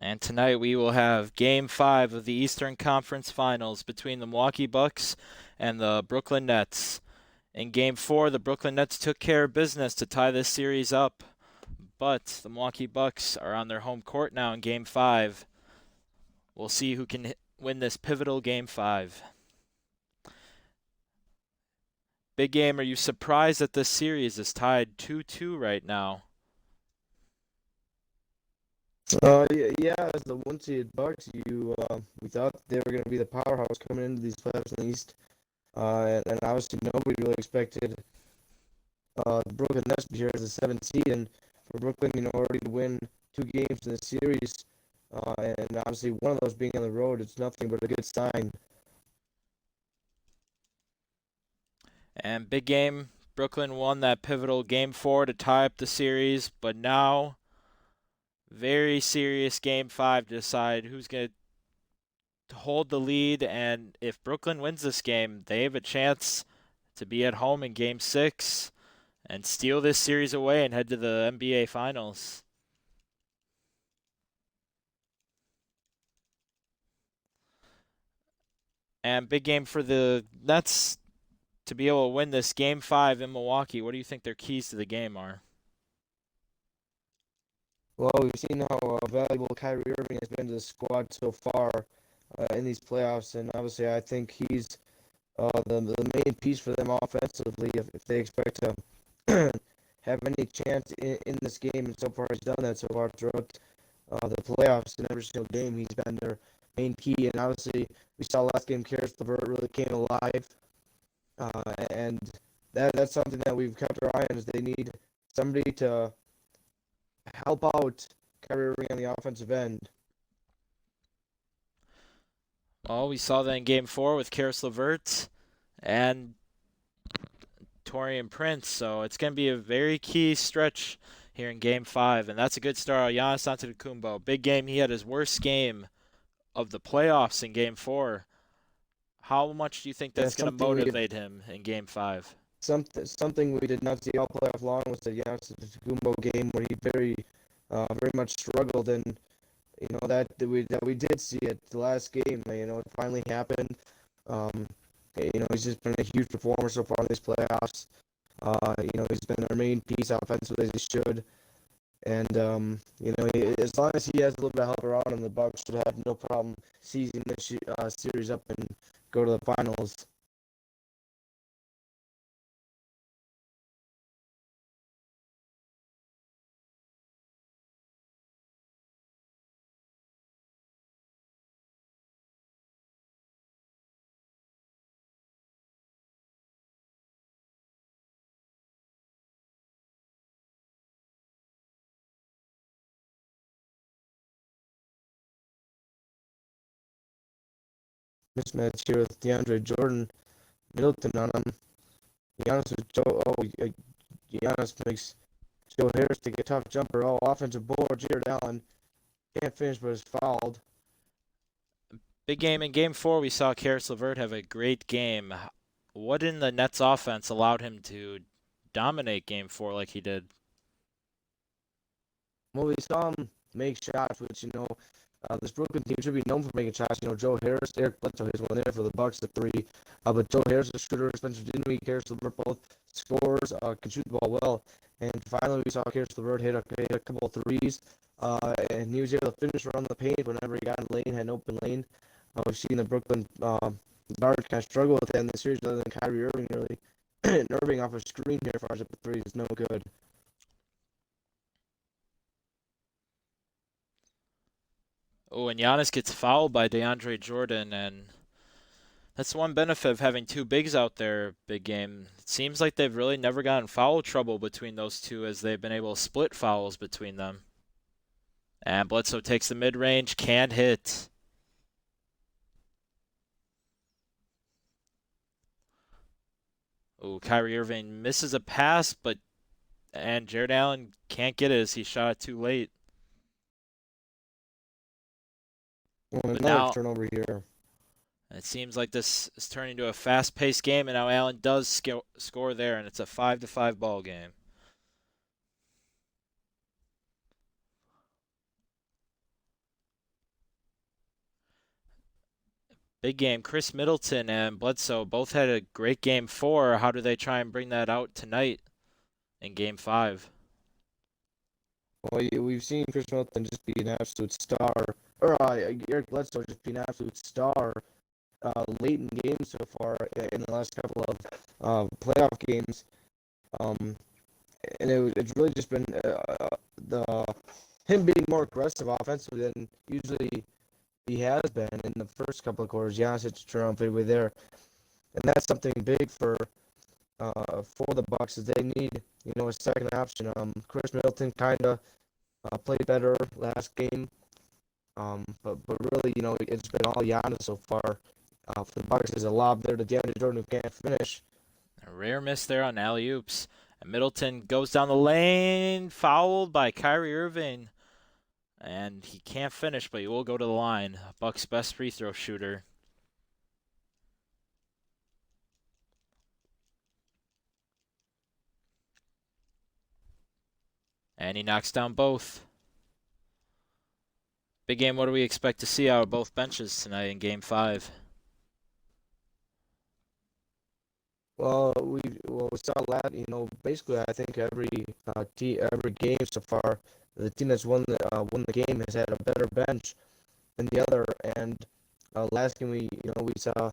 And tonight we will have Game 5 of the Eastern Conference Finals between the Milwaukee Bucks and the Brooklyn Nets. In Game 4, the Brooklyn Nets took care of business to tie this series up, but the Milwaukee Bucks are on their home court now in Game 5. We'll see who can win this pivotal Game 5. Big Game, are you surprised that this series is tied 2-2 right now? Yeah, as the one seed Bucks, we thought they were going to be the powerhouse coming into these playoffs in the East, and obviously nobody really expected the Brooklyn Nets to be here as the seventh seed, and for Brooklyn, already to win two games in the series, and obviously one of those being on the road, it's nothing but a good sign. And Big Game, Brooklyn won that pivotal Game 4 to tie up the series, but now very serious Game 5 to decide who's going to hold the lead. And if Brooklyn wins this game, they have a chance to be at home in Game 6 and steal this series away and head to the NBA Finals. And big game for the Nets to be able to win this Game 5 in Milwaukee. What do you think their keys to the game are? Well, we've seen how valuable Kyrie Irving has been to the squad so far in these playoffs, and obviously I think he's the main piece for them offensively if they expect to have any chance in this game. And so far, he's done that so far throughout the playoffs. In every single game, he's been their main key. And obviously, we saw last game, Karis LeVert really came alive, and that's something that we've kept our eye on. Is they need somebody to help out Kyrie Irving on the offensive end. Well, we saw that in Game 4 with Karis LeVert and Taurean Prince, so it's going to be a very key stretch here in Game 5, and that's a good start. Giannis Antetokounmpo, big game. He had his worst game of the playoffs in Game 4. How much do you think Yeah, that's going to motivate him in Game 5? something we did not see all playoff long was the Giannis Antetokounmpo game where he very much struggled, and that we did see it the last game. It finally happened. Um, he's just been a huge performer so far in these playoffs. He's been our main piece offensively as he should, and as long as he has a little bit of help around him, the Bucks should have no problem seizing this series up and go to the finals. Mismatch here with DeAndre Jordan, Middleton on him. Giannis makes Joe Harris take a tough jumper. Oh, offensive board. Jared Allen can't finish, but is fouled. Big game in Game 4, we saw Karis LeVert have a great game. What in the Nets offense allowed him to dominate Game 4 like he did? Well, we saw him make shots, which this Brooklyn team should be known for making shots. Joe Harris, Eric Bledsoe hits one there for the Bucks at three. But Joe Harris is a shooter. Spencer Dinwiddie, Karis LeVert both scores, can shoot the ball well. And finally, we saw Karis LeVert hit a couple of threes. And he was able to finish around the paint whenever he got in lane, had an open lane. We've seen the Brooklyn guard kind of struggle with that in the series, other than Kyrie Irving really. And Irving off a screen here fires up the three is no good. Oh, and Giannis gets fouled by DeAndre Jordan, and that's one benefit of having two bigs out there, big game. It seems like they've really never gotten foul trouble between those two as they've been able to split fouls between them. And Bledsoe takes the mid range, can't hit. Oh, Kyrie Irving misses a pass, and Jared Allen can't get it as he shot it too late. Well, But another now turnover here. it seems like this is turning into a fast-paced game, and now Allen does score there, and it's a 5-5 ball game. Big game. Chris Middleton and Bledsoe both had a great game 4. How do they try and bring that out tonight in game 5? Well, we've seen Chris Middleton just be an absolute star, or Eric Bledsoe just be an absolute star late in games so far in the last couple of playoff games. And it's really just been the him being more aggressive offensively than usually he has been in the first couple of quarters. Giannis hits a turnover fadeaway there, and that's something big for the Bucks is they need a second option. Chris Middleton kind of played better last game, but really it's been all Giannis so far. For the Bucks, there's a lob there to DeAndre Jordan who can't finish. A rare miss there on alley-oops. And Middleton goes down the lane, fouled by Kyrie Irving. And he can't finish, but he will go to the line. Bucks' best free throw shooter. And he knocks down both. Big game, what do we expect to see out of both benches tonight in game 5? Well, we saw that. Basically, I think every game so far, the team that's won the game has had a better bench than the other. And last game we saw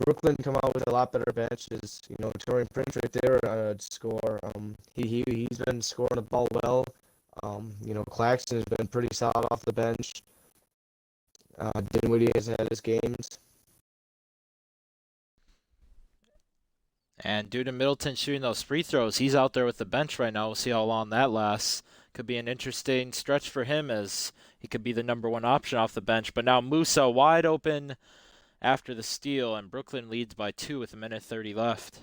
Brooklyn come out with a lot better benches. Taurean Prince right there score. He's been scoring the ball well. Claxton has been pretty solid off the bench. Dinwiddie has had his games. And due to Middleton shooting those free throws, he's out there with the bench right now. We'll see how long that lasts. Could be an interesting stretch for him as he could be the number 1 option off the bench. But now Musa wide open after the steal, and Brooklyn leads by 2 with 1:30 left.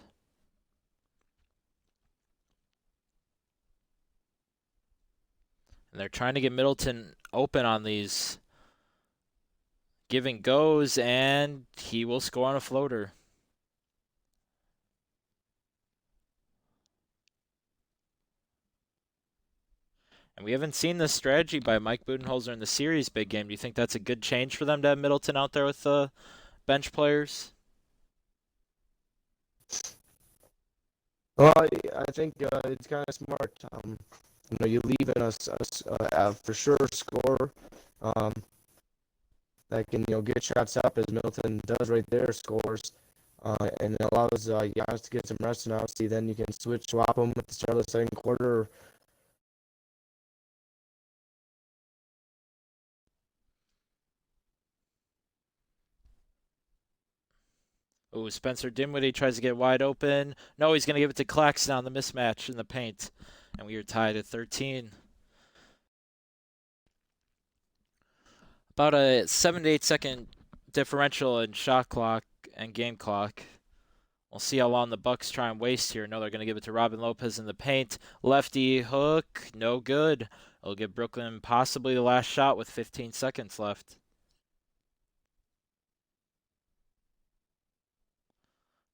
And they're trying to get Middleton open on these give and goes, and he will score on a floater. And we haven't seen this strategy by Mike Budenholzer in the series big game. Do you think that's a good change for them to have Middleton out there with the bench players? Well, I think it's kind of smart. You leave in a for sure score that can get shots up as Middleton does right there, scores, and it allows Giannis to get some rest. And obviously, then you can swap them at the start of the second quarter. Oh, Spencer Dinwiddie tries to get wide open. No, he's going to give it to Claxton on the mismatch in the paint. And we are tied at 13. About a 7 to 8 second differential in shot clock and game clock. We'll see how long the Bucks try and waste here. No, they're going to give it to Robin Lopez in the paint. Lefty hook, no good. It'll give Brooklyn possibly the last shot with 15 seconds left.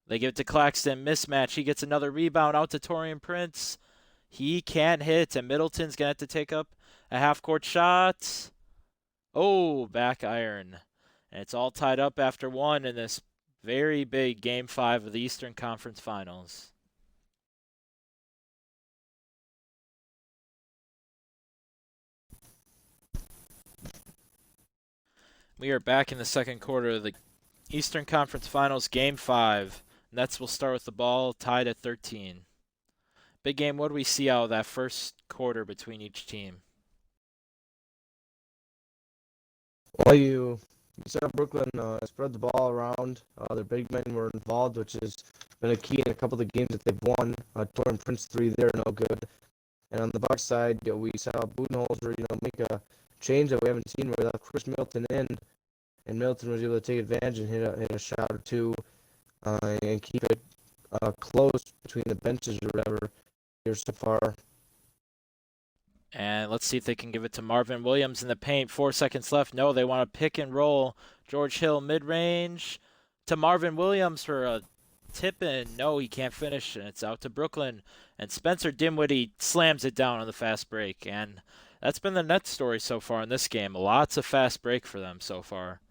They give it to Claxton, mismatch. He gets another rebound out to Taurean Prince. He can't hit, and Middleton's going to have to take up a half-court shot. Oh, back iron. And it's all tied up after 1 in this very big Game 5 of the Eastern Conference Finals. We are back in the second quarter of the Eastern Conference Finals, Game 5. Nets will start with the ball tied at 13. Big game, what do we see out of that first quarter between each team? Well, you saw Brooklyn spread the ball around. Their big men were involved, which has been a key in a couple of the games that they've won. Taurean Prince 3 there, no good. And on the Bucks side, we saw Budenholzer, make a change that we haven't seen without Chris Middleton in. And Middleton was able to take advantage and hit a shot or two and keep it close between the benches or whatever here so far. And let's see if they can give it to Marvin Williams in the paint. 4 seconds left. No, they want to pick and roll. George Hill mid-range to Marvin Williams for a tip-in. No, he can't finish, and it's out to Brooklyn. And Spencer Dinwiddie slams it down on the fast break. And that's been the Nets story so far in this game. Lots of fast break for them so far.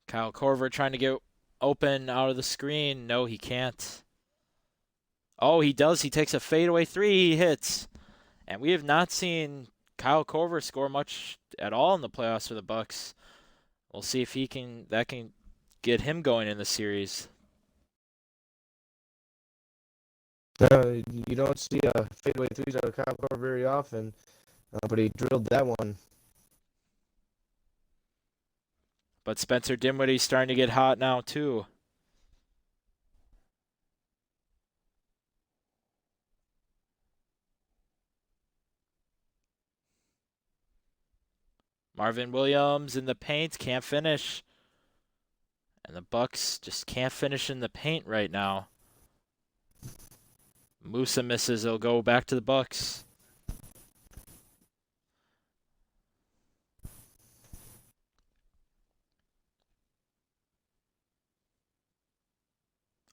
Kyle Korver trying to get open out of the screen. No, he can't. Oh, he does. He takes a fadeaway three. He hits. And we have not seen Kyle Korver score much at all in the playoffs for the Bucks. We'll see if that can get him going in the series. You don't see fadeaway threes out of Kyle Korver very often, but he drilled that one. But Spencer Dinwiddie's starting to get hot now too. Marvin Williams in the paint, can't finish. And the Bucks just can't finish in the paint right now. Musa misses, it'll go back to the Bucks.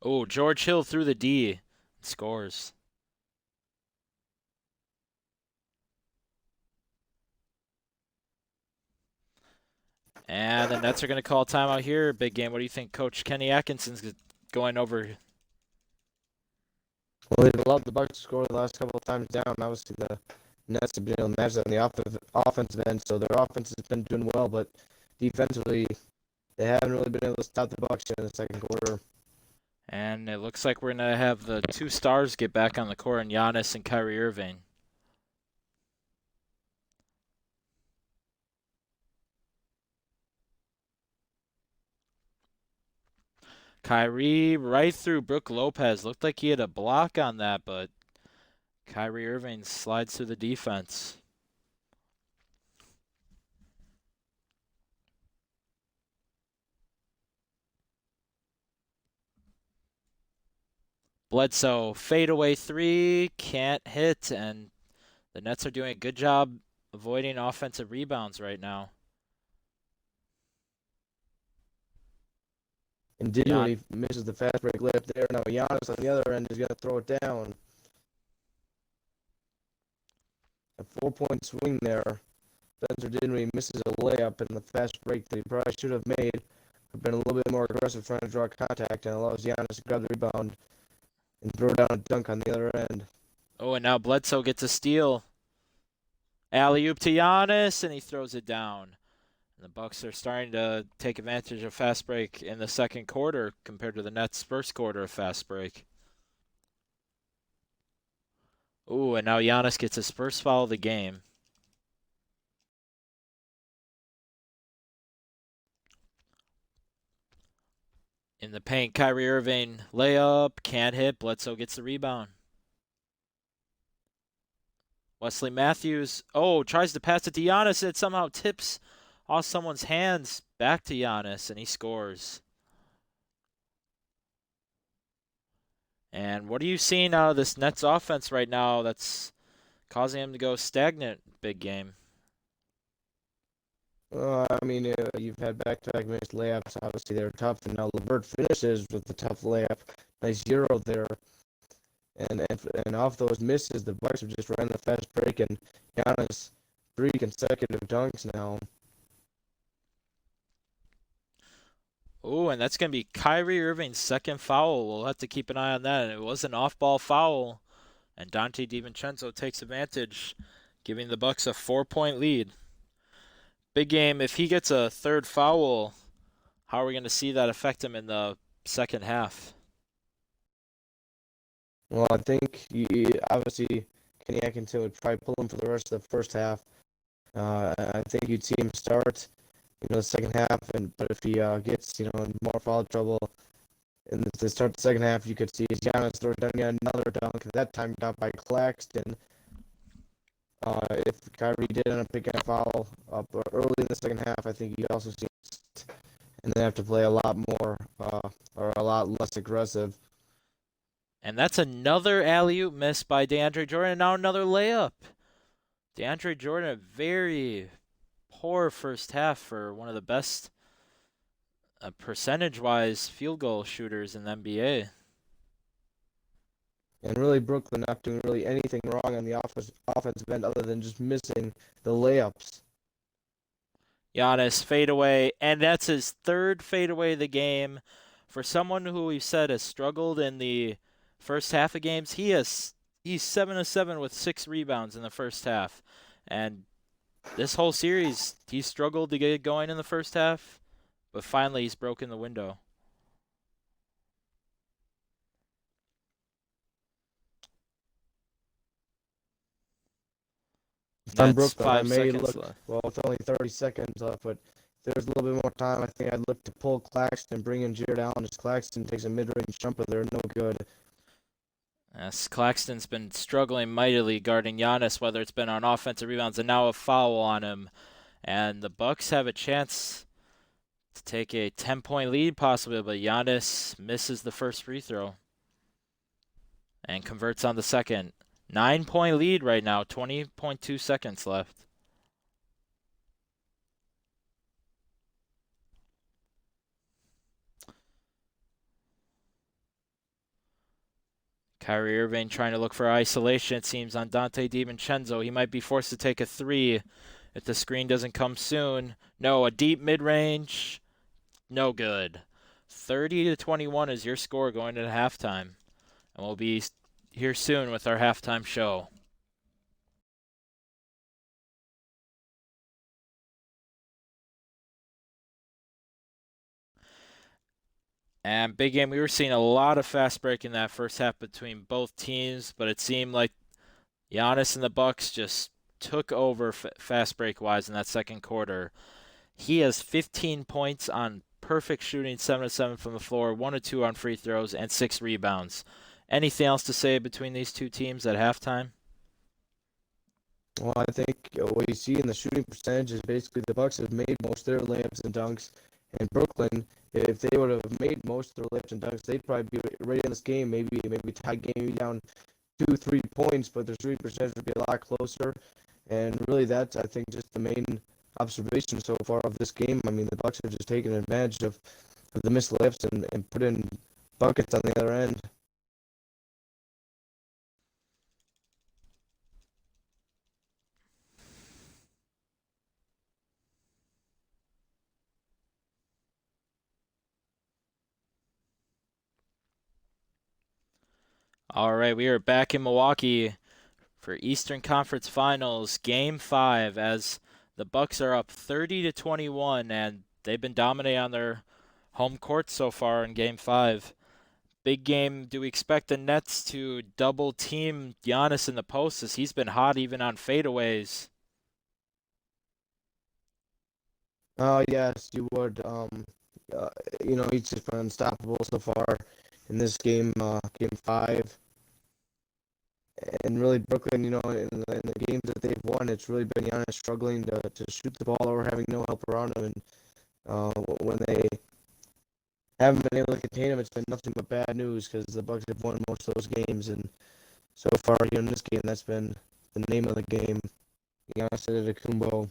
Oh, George Hill through the D. Scores. And the Nets are going to call timeout here. Big game. What do you think Coach Kenny Atkinson's going over? Well, they've allowed the Bucks to score the last couple of times down. Obviously, the Nets have been able to match that on the offensive end, so their offense has been doing well, but defensively, they haven't really been able to stop the Bucks in the second quarter. And it looks like we're going to have the two stars get back on the court, and Giannis and Kyrie Irving. Kyrie right through Brook Lopez. Looked like he had a block on that, but Kyrie Irving slides through the defense. Bledsoe, fadeaway three, can't hit, and the Nets are doing a good job avoiding offensive rebounds right now. And Dinwiddie misses the fast break layup there. Now Giannis on the other end is going to throw it down. A 4-point swing there. Spencer Dinwiddie misses a layup in the fast break that he probably should have made. Been a little bit more aggressive trying to draw contact and allows Giannis to grab the rebound and throw down a dunk on the other end. Oh, and now Bledsoe gets a steal. Alley-oop to Giannis, and he throws it down. And the Bucks are starting to take advantage of fast break in the second quarter compared to the Nets' first quarter of fast break. Ooh, and now Giannis gets his first foul of the game. In the paint, Kyrie Irving layup, can't hit. Bledsoe gets the rebound. Wesley Matthews, tries to pass it to Giannis, and it somehow tips off someone's hands back to Giannis, and he scores. And what are you seeing out of this Nets offense right now that's causing him to go stagnant big game? You've had back-to-back missed layups. Obviously, they're tough, and now LeVert finishes with the tough layup. Nice euro there. And off those misses, the Bucks have just ran the fast break, and Giannis 3 consecutive dunks now. Oh, and that's going to be Kyrie Irving's second foul. We'll have to keep an eye on that. It was an off-ball foul, and Dante DiVincenzo takes advantage, giving the Bucks a 4-point lead. Big game. If he gets a third foul, how are we going to see that affect him in the second half? Well, I think obviously Kenny Atkinson would probably pull him for the rest of the first half. I think you'd see him start, the second half, but if he gets, in more foul trouble in the start of the second half, you could see Giannis throw down yet another dunk, that time got by Claxton. If Kyrie did end up picking a foul up early in the second half, I think you also see him and then have to play a lot more or a lot less aggressive. And that's another alley-oop miss by DeAndre Jordan, and now another layup. DeAndre Jordan, a very poor first half for one of the best percentage-wise field goal shooters in the NBA. And really, Brooklyn not doing really anything wrong on the offensive end other than just missing the layups. Giannis fadeaway, and that's his third fadeaway of the game. For someone who we've said has struggled in the first half of games, he's 7 of 7 with 6 rebounds in the first half, and this whole series he struggled to get it going in the first half, but finally he's broken the window. I'm That's Brooklyn. I 5 may seconds look, left. well, it's only 30 seconds left, but if there's a little bit more time, I think I'd look to pull Claxton and bring in Jared Allen as Claxton takes a mid-range jumper. They're no good. Yes, Claxton's been struggling mightily guarding Giannis, whether it's been on offensive rebounds and now a foul on him. And the Bucks have a chance to take a 10-point lead possibly, but Giannis misses the first free throw and converts on the second. 9-point lead right now, 20.2 seconds left. Kyrie Irving trying to look for isolation, it seems, on Dante DiVincenzo. He might be forced to take a three if the screen doesn't come soon. No, a deep mid-range. No good. 30-21 is your score going into halftime. And we'll be here soon with our halftime show. And big game, we were seeing a lot of fast break in that first half between both teams, but it seemed like Giannis and the Bucks just took over fast break wise in that second quarter. He has 15 points on perfect shooting, 7 of 7 from the floor, 1 of 2 on free throws, and 6 rebounds. Anything else to say between these two teams at halftime? Well, I think what you see in the shooting percentage is basically the Bucks have made most of their layups and dunks, and Brooklyn, if they would have made most of their layups and dunks, they'd probably be right in this game, maybe tie game, maybe down 2-3 points, but their shooting percentage would be a lot closer. And really, that's I think just the main observation so far of this game. I mean, the Bucks have just taken advantage of the missed layups and put in buckets on the other end. All right, we are back in Milwaukee for Eastern Conference Finals, Game 5, as the Bucks are up 30-21, and they've been dominating on their home court so far in Game 5. Big game. Do we expect the Nets to double team Giannis in the post, as he's been hot even on fadeaways? Yes, you would. He's just been unstoppable so far in this game, Game 5. And really, Brooklyn, in the games that they've won, it's really been Giannis struggling to shoot the ball or having no help around him. And when they haven't been able to contain him, it's been nothing but bad news because the Bucks have won most of those games. And so far, here in this game, that's been the name of the game. Giannis Antetokounmpo.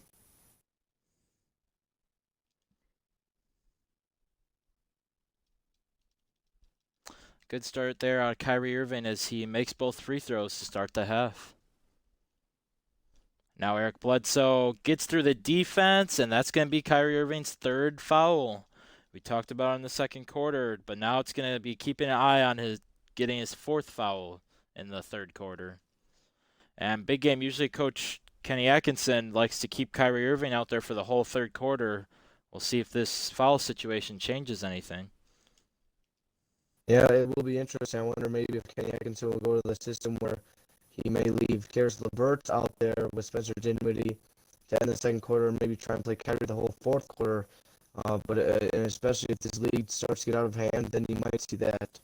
Good start there on Kyrie Irving as he makes both free throws to start the half. Now Eric Bledsoe gets through the defense, and that's going to be Kyrie Irving's third foul. We talked about it in the second quarter, but now it's going to be keeping an eye on his getting his fourth foul in the third quarter. And big game, usually Coach Kenny Atkinson likes to keep Kyrie Irving out there for the whole third quarter. We'll see if this foul situation changes anything. Yeah, it will be interesting. I wonder maybe if Kenny Atkinson will go to the system where he may leave Caris LeVert out there with Spencer Dinwiddie to end the second quarter and maybe try and play Kyrie the whole fourth quarter. And especially if this league starts to get out of hand, then you might see that.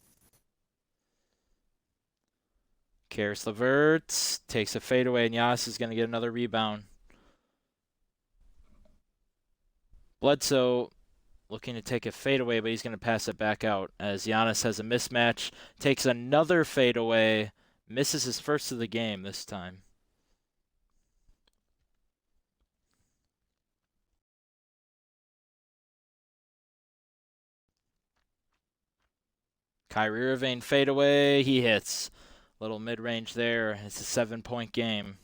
Caris LeVert takes a fadeaway, and Giannis is going to get another rebound. Bledsoe looking to take a fadeaway, but he's going to pass it back out as Giannis has a mismatch, takes another fadeaway, misses his first of the game this time. Kyrie Irving fadeaway, he hits. Little mid-range there. It's a 7-point game.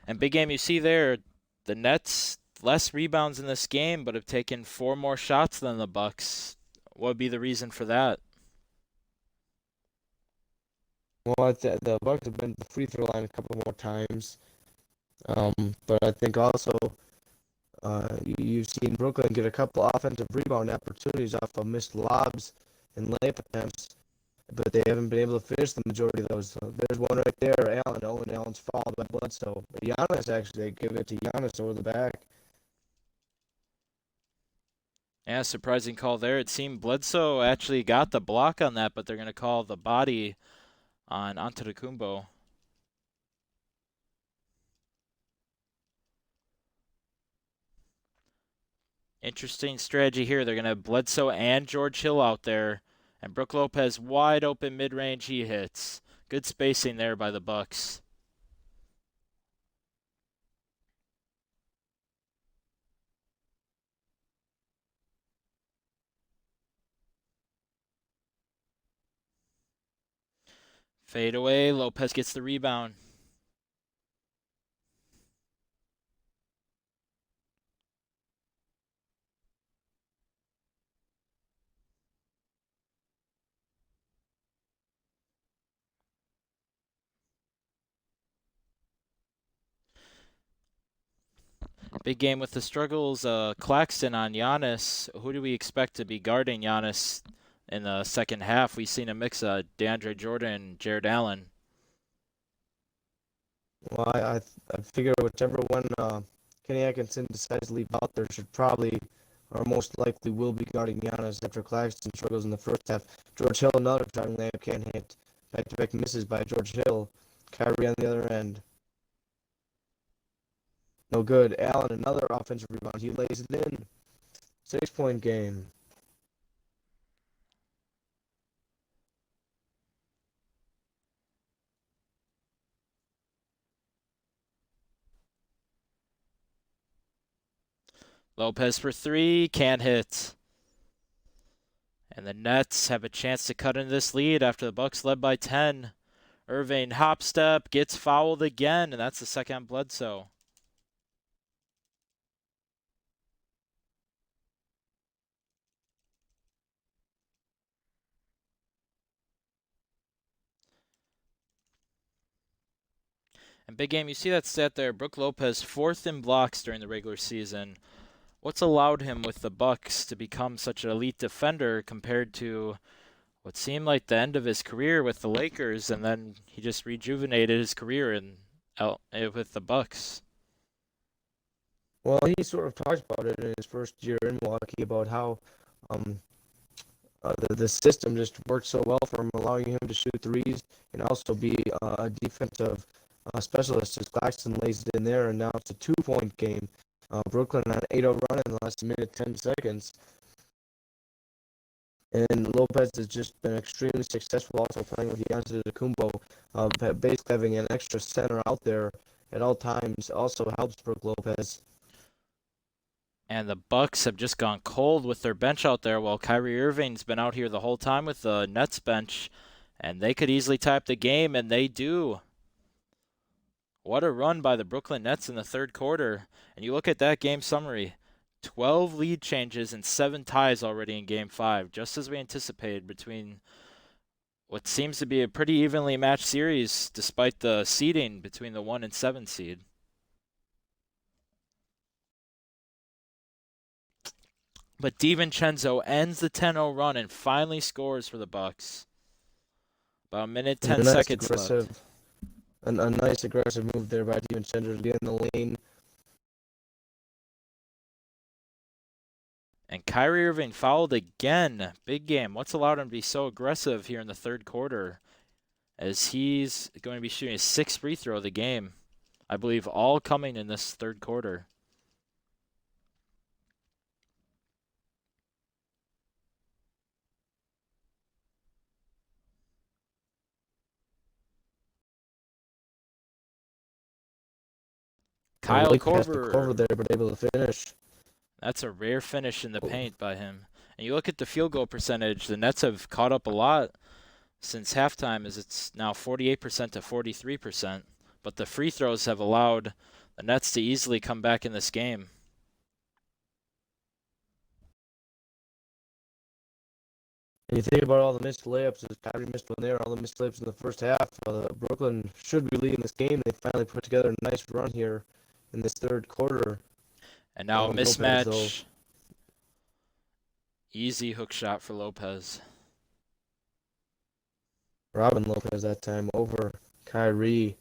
And big game you see there, the Nets less rebounds in this game, but have taken 4 more shots than the Bucks. What would be the reason for that? Well, the Bucks have been to the free throw line a couple more times. But I think also you've seen Brooklyn get a couple offensive rebound opportunities off of missed lobs and layup attempts, but they haven't been able to finish the majority of those. So there's one right there, Allen. Owen Allen's fouled by Bledsoe. But Giannis, actually, they give it to Giannis over the back. Yeah, surprising call there. It seemed Bledsoe actually got the block on that, but they're going to call the body on Antetokounmpo. Interesting strategy here. They're going to have Bledsoe and George Hill out there, and Brook Lopez wide open mid-range he hits. Good spacing there by the Bucks. Fade away. Lopez gets the rebound. Big game with the struggles. Claxton on Giannis. Who do we expect to be guarding Giannis in the second half? We've seen a mix of DeAndre Jordan and Jared Allen. Well, I figure whichever one Kenny Atkinson decides to leave out there should probably, or most likely, will be guarding Giannis after Claxton struggles in the first half. George Hill, another driving layup, can't hit. Back-to-back misses by George Hill. Kyrie on the other end. No good. Allen, another offensive rebound. He lays it in. 6-point game. Lopez for 3, can't hit. And the Nets have a chance to cut into this lead after the Bucks led by 10. Irving hop step, gets fouled again, and that's the second on Bledsoe. And big game, you see that stat there. Brook Lopez 4th in blocks during the regular season. What's allowed him with the Bucks to become such an elite defender compared to what seemed like the end of his career with the Lakers, and then he just rejuvenated his career with the Bucks? Well, he sort of talked about it in his first year in Milwaukee about how um, the system just worked so well for him, allowing him to shoot threes and also be a defensive specialist as Claxton lays it in there. And now it's a 2-point game. Brooklyn on an 8-0 run in the last minute, 10 seconds. And Lopez has just been extremely successful also playing with Giannis Antetokounmpo. Basically having an extra center out there at all times also helps Brook Lopez. And the Bucks have just gone cold with their bench out there, while Kyrie Irving's been out here the whole time with the Nets bench, and they could easily tie up the game, and they do. What a run by the Brooklyn Nets in the third quarter. And you look at that game summary. 12 lead changes and 7 ties already in Game 5, just as we anticipated between what seems to be a pretty evenly matched series despite the seeding between the 1 and 7 seed. But DiVincenzo ends the 10-0 run and finally scores for the Bucks. About a minute, 10 seconds left. A nice aggressive move there by DiVincenzo to get in the lane. And Kyrie Irving fouled again. Big game. What's allowed him to be so aggressive here in the third quarter? As he's going to be shooting his 6th free throw of the game. I believe all coming in this third quarter. Kyle Korver there, but able to finish. That's a rare finish in the paint by him. And you look at the field goal percentage, the Nets have caught up a lot since halftime, as it's now 48% to 43%. But the free throws have allowed the Nets to easily come back in this game. And you think about all the missed layups, as Kyrie missed one there, all the missed layups in the first half. Brooklyn should be leading this game. They finally put together a nice run here in this third quarter. And now a Lopez, though, mismatch. Easy hook shot for Lopez. Robin Lopez that time over Kyrie.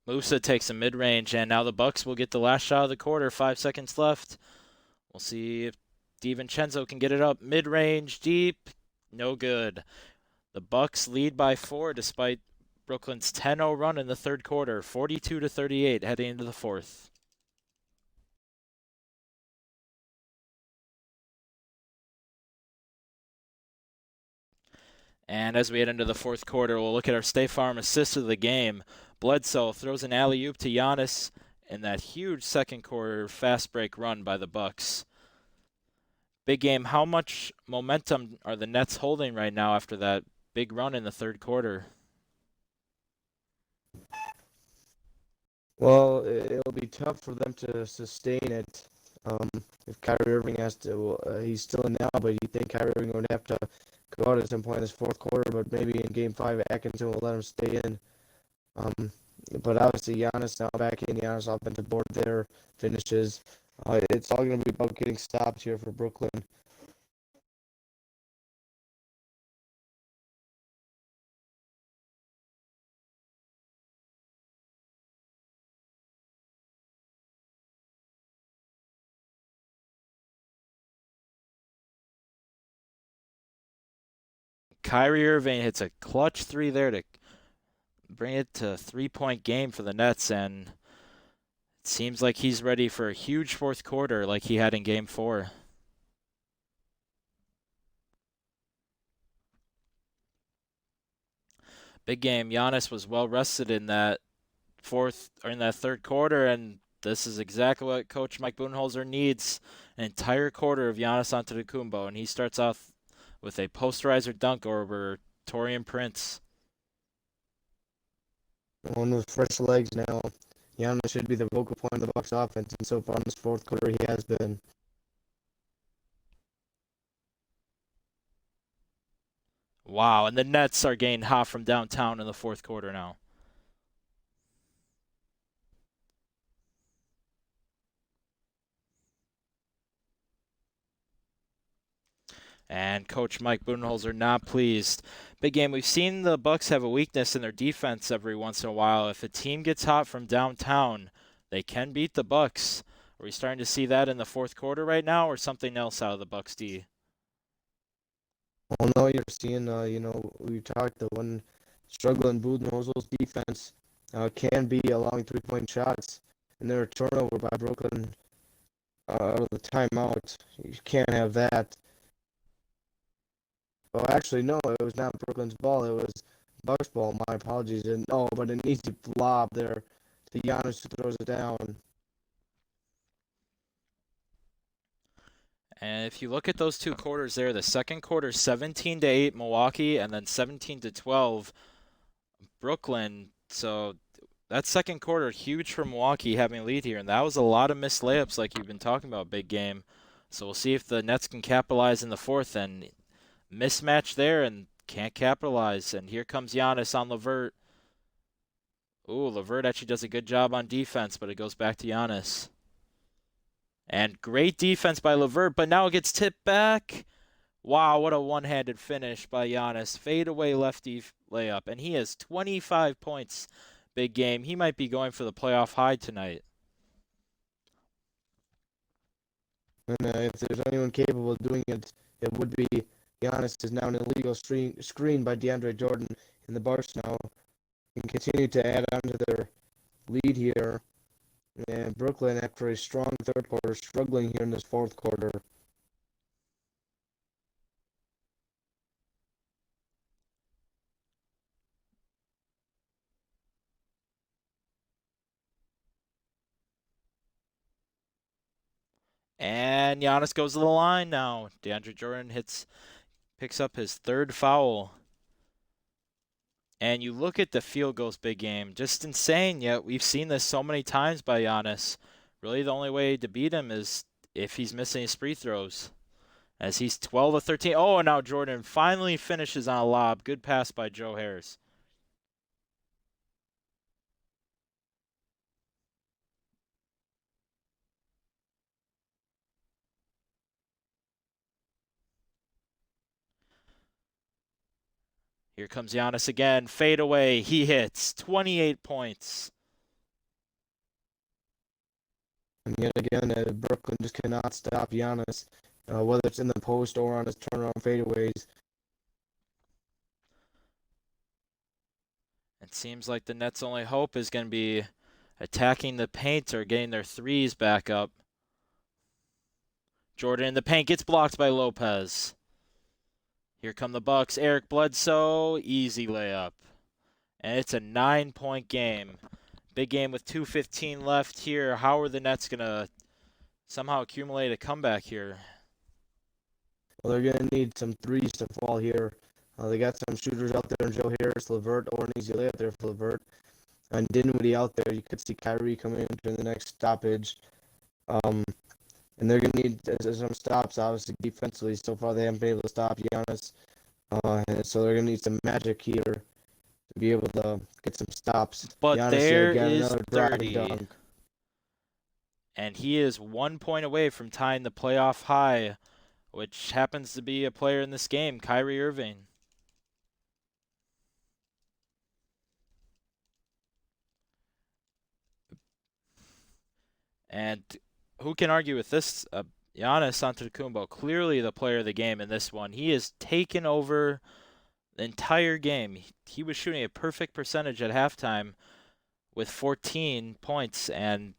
Musa takes a mid-range, and now the Bucks will get the last shot of the quarter. 5 seconds left. We'll see if DiVincenzo can get it up mid-range, deep. No good. The Bucks lead by 4 despite Brooklyn's 10-0 run in the third quarter, 42-38 heading into the fourth. And as we head into the fourth quarter, we'll look at our State Farm assist of the game. Bledsoe throws an alley-oop to Giannis in that huge second quarter fast break run by the Bucks. Big game, how much momentum are the Nets holding right now after that big run in the third quarter? Well, it'll be tough for them to sustain it. If Kyrie Irving has to, he's still in now, but you think Kyrie Irving would have to go out at some point in this fourth quarter, but maybe in Game 5, Atkinson will let him stay in. But obviously, Giannis now back in. Giannis offensive board there, finishes. It's all going to be about getting stops here for Brooklyn. Kyrie Irving hits a clutch three there to bring it to a 3-point game for the Nets, and it seems like he's ready for a huge fourth quarter like he had in Game 4. Big game. Giannis was well rested in that third quarter, and this is exactly what Coach Mike Budenholzer needs: an entire quarter of Giannis Antetokounmpo, and he starts off with a posterizer dunk over Taurean Prince. On those fresh legs now, Giannis should be the focal point of the Bucks offense, and so far in this fourth quarter, he has been. Wow, and the Nets are getting hot from downtown in the fourth quarter now. And Coach Mike Budenholzer not pleased. Big game. We've seen the Bucks have a weakness in their defense every once in a while. If a team gets hot from downtown, they can beat the Bucks. Are we starting to see that in the fourth quarter right now, or something else out of the Bucks D? Well, no, you're seeing, we talked the one struggling Budenholzer's defense can be allowing 3-point shots, and their turnover by Brooklyn out of the timeout. You can't have that. Oh, actually, no, it was not Brooklyn's ball. It was Bucks ball. My apologies. And but an easy lob there to Giannis, who throws it down. And if you look at those two quarters there, the second quarter 17-8 Milwaukee, and then 17-12 Brooklyn. So that second quarter huge for Milwaukee having a lead here, and that was a lot of missed layups like you've been talking about, big game. So we'll see if the Nets can capitalize in the fourth, and mismatch there and can't capitalize. And here comes Giannis on LeVert. Ooh, LeVert actually does a good job on defense, but it goes back to Giannis. And great defense by LeVert, but now it gets tipped back. Wow, what a one-handed finish by Giannis. Fadeaway lefty layup, and he has 25 points. Big game. He might be going for the playoff high tonight. And if there's anyone capable of doing it, it would be Giannis. Is now an illegal screen by DeAndre Jordan, and the Bucks now can continue to add on to their lead here. And Brooklyn, after a strong third quarter, struggling here in this fourth quarter. And Giannis goes to the line now. DeAndre Jordan picks up his third foul. And you look at the field goals, big game. Just insane, yet we've seen this so many times by Giannis. Really the only way to beat him is if he's missing his free throws, as he's 12 of 13. Oh, and now Jordan finally finishes on a lob. Good pass by Joe Harris. Here comes Giannis again. Fade away. He hits 28 points. And yet again, Brooklyn just cannot stop Giannis, whether it's in the post or on his turnaround fadeaways. It seems like the Nets' only hope is going to be attacking the paint or getting their threes back up. Jordan in the paint gets blocked by Lopez. Here come the Bucks. Eric Bledsoe, easy layup. And it's a 9-point game. Big game with 2:15 left here. How are the Nets going to somehow accumulate a comeback here? Well, they're going to need some threes to fall here. They got some shooters out there, Joe Harris, LeVert, or an easy layup there for LeVert. And Dinwiddie out there. You could see Kyrie coming in during the next stoppage. And they're going to need some stops, obviously, defensively. So far, they haven't been able to stop Giannis. So they're going to need some magic here to be able to get some stops. But Giannis there again, is another drive 30. and dunk. And he is 1 point away from tying the playoff high, which happens to be a player in this game, Kyrie Irving. And who can argue with this? Giannis Antetokounmpo, clearly the player of the game in this one. He has taken over the entire game. He was shooting a perfect percentage at halftime with 14 points, and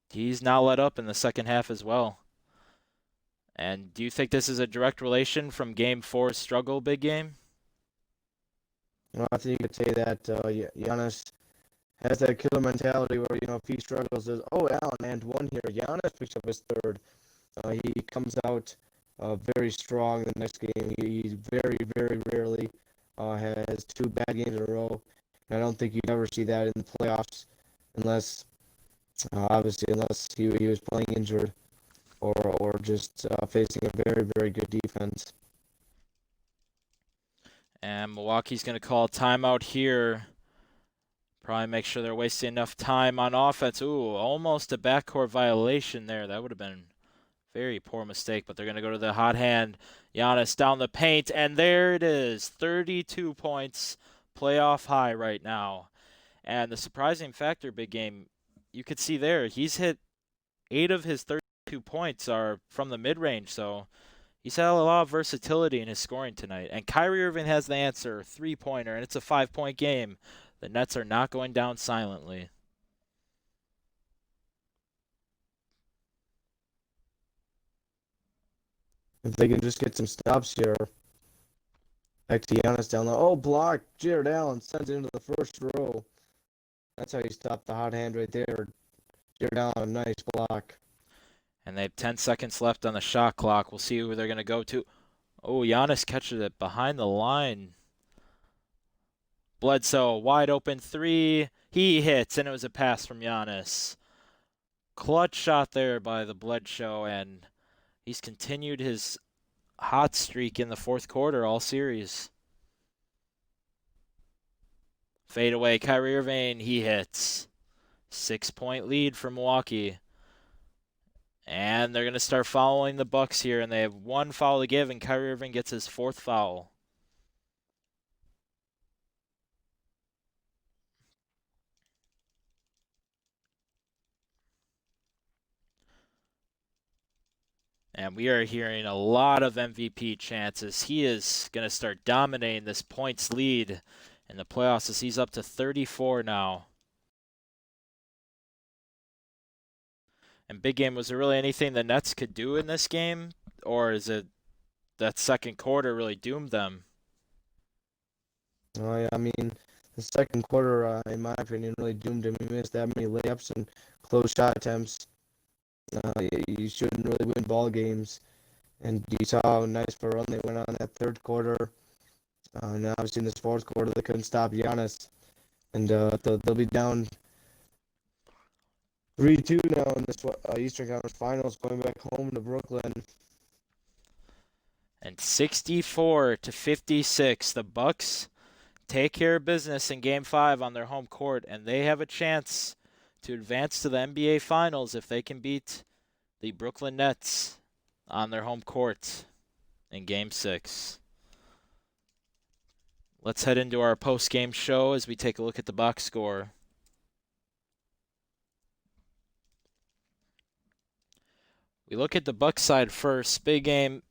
he's now let up in the second half as well. And do you think this is a direct relation from Game 4's struggle, big game? Well, I think you could say that Giannis has that killer mentality where, if he struggles, there's, Allen, and one here. Giannis picks up his third. He comes out very strong the next game. He very, very rarely has 2 bad games in a row. And I don't think you ever see that in the playoffs unless he was playing injured or just facing a very, very good defense. And Milwaukee's going to call a timeout here. Probably make sure they're wasting enough time on offense. Ooh, almost a backcourt violation there. That would have been a very poor mistake, but they're going to go to the hot hand. Giannis down the paint, and there it is. 32 points, playoff high right now. And the surprising factor, big game, you could see there, he's hit 8 of his 32 points are from the mid-range, so he's had a lot of versatility in his scoring tonight. And Kyrie Irving has the answer, three-pointer, and it's a 5-point game. The Nets are not going down silently. If they can just get some stops here. Back to Giannis down low. Oh, block. Jared Allen sends it into the first row. That's how you stop the hot hand right there. Jared Allen, nice block. And they have 10 seconds left on the shot clock. We'll see who they're going to go to. Oh, Giannis catches it behind the line. Bledsoe, wide open three. He hits, and it was a pass from Giannis. Clutch shot there by the Bledsoe, and he's continued his hot streak in the fourth quarter all series. Fade away, Kyrie Irving, he hits. 6-point lead for Milwaukee. And they're going to start following the Bucks here, and they have 1 foul to give, and Kyrie Irving gets his 4th foul. And we are hearing a lot of MVP chances. He is going to start dominating this points lead in the playoffs as he's up to 34 now. And big game, was there really anything the Nets could do in this game? Or is it that second quarter really doomed them? Oh, yeah, I mean, the second quarter, in my opinion, really doomed him. He missed that many layups and close shot attempts. You shouldn't really win ball games. And you saw how nice of a run they went on that third quarter. And obviously in this fourth quarter, they couldn't stop Giannis. And they'll be down 3-2 now in this Eastern Conference Finals, going back home to Brooklyn. And 64-56, the Bucks take care of business in Game 5 on their home court, and they have a chance to advance to the NBA Finals if they can beat the Brooklyn Nets on their home court in Game 6. Let's head into our post-game show as we take a look at the box score. We look at the Bucks side first. Big game.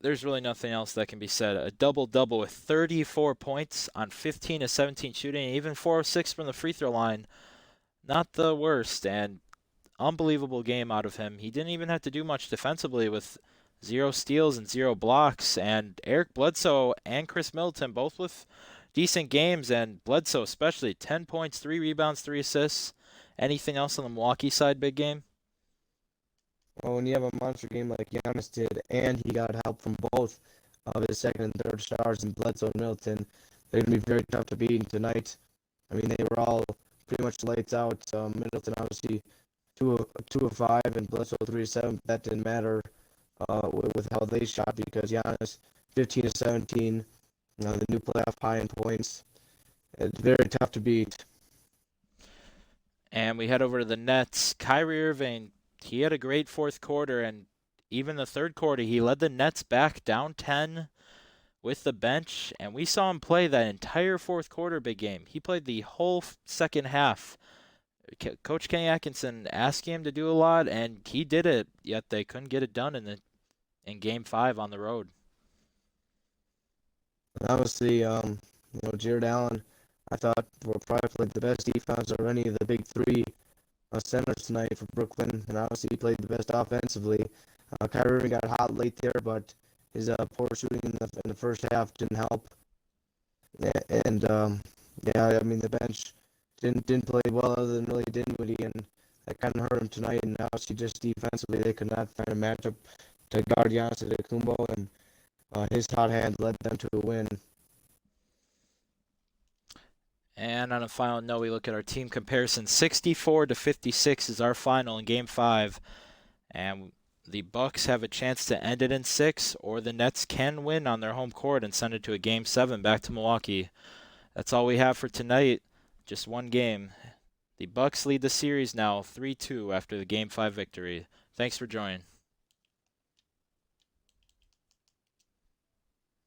There's really nothing else that can be said. A double-double with 34 points on 15 of 17 shooting, and even 4 of 6 from the free throw line. Not the worst, and unbelievable game out of him. He didn't even have to do much defensively with 0 steals and 0 blocks. And Eric Bledsoe and Chris Middleton both with decent games, and Bledsoe especially 10 points, 3 rebounds, 3 assists. Anything else on the Milwaukee side, big game? Well, when you have a monster game like Giannis did, and he got help from both of his second and third stars in Bledsoe and Middleton, they're going to be very tough to beat tonight. I mean, they were all pretty much lights out. Middleton obviously 2 of 5 and Bledsoe 3 of 7. That didn't matter with how they shot because Giannis 15 of 17, the new playoff high in points. It's very tough to beat. And we head over to the Nets. Kyrie Irving, he had a great fourth quarter, and even the third quarter, he led the Nets back down 10 with the bench, and we saw him play that entire fourth quarter big game. He played the whole second half. Coach Kenny Atkinson asked him to do a lot, and he did it, yet they couldn't get it done in Game 5 on the road. And obviously, Jared Allen, I thought were probably played the best defense of any of the big three centers tonight for Brooklyn, and obviously he played the best offensively. Kyrie Irving got hot late there, but his poor shooting in the first half didn't help. And I mean the bench didn't play well other than really Dinwiddie, and that kind of hurt him tonight. And obviously just defensively they could not find a matchup to guard Giannis Antetokounmpo, and his hot hand led them to a win. And on a final note, we look at our team comparison. 64-56 is our final in Game 5. And the Bucks have a chance to end it in 6, or the Nets can win on their home court and send it to a Game 7 back to Milwaukee. That's all we have for tonight. Just one game. The Bucks lead the series now 3-2 after the Game 5 victory. Thanks for joining.